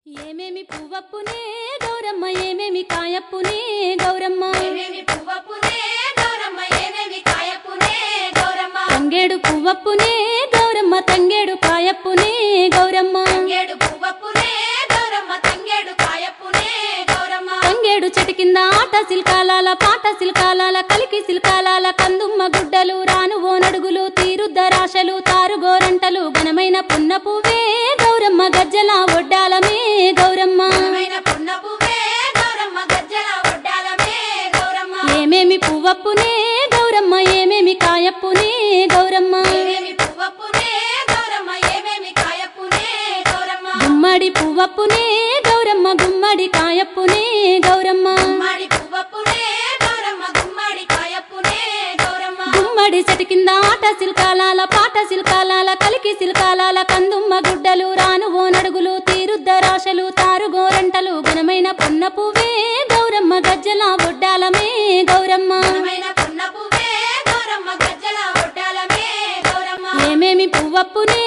ఏమేమి పువ్వప్పునే గౌరమ్మ ఏమేమి కాయప్పునే గౌరమ్మ ఏమేమి పువ్వప్పునే గౌరమ్మ ఏమేమి కాయప్పునే గౌరమ్మ తంగేడు పువ్వప్పునే గౌరమ్మ తంగేడు కాయప్పునే గౌరమ్మ తంగేడు పువ్వప్పునే గౌరమ్మ తంగేడు కాయప్పునే గౌరమ్మ తంగేడు చెట్టు కింద ఆట సిల్కాలాల పాట సిల్కాలాల కలికి సిల్కాలాల కందుమ్మ గుడ్డలు రాను ఓనడుగులు తీరుద్దరాశలు తారుగోరంటలు ఘనమైన పున్న పువ్వే గౌరమ్మ గజ్జల ఒడ్డాలమే గౌరమ్మ ఘనమైన పున్న పువ్వే గౌరమ్మ గజ్జల ఒడ్డాలమే గౌరమ్మ ఏమేమి పువ్వప్పునే గౌరమ్మ ఏమేమి కాయప్పునే గౌరమ్మ ఏమేమి పువ్వప్పునే గౌరమ్మ ఏమేమి కాయప్పునే గౌరమ్మ గుమ్మడి పువ్వప్పునే గౌరమ్మ గుమ్మడి కాయప్పునే గౌరమ్మ గుమ్మడి పువ్వప్పునే గౌరమ్మ గుమ్మడి కాయప్పునే గౌరమ్మ గుమ్మడి చెట్టు కింద ఆట సిల్కాలాల పాట సిల్కాలాల కలికి సిల్కాలాల కందుమ్మ గుడ్డలు రాను ఓనడుగులు తీరుద్దరాశలు తారుగోరంటలు ఘనమైన పున్న పువ్వే గౌరమ్మ గజ్జల ఒడ్డాలమే గౌరమ్మ ఘనమైన పున్న పువ్వే గౌరమ్మ గజ్జల ఒడ్డాలమే గౌరమ్మ ఏమేమి పువ్వప్పునే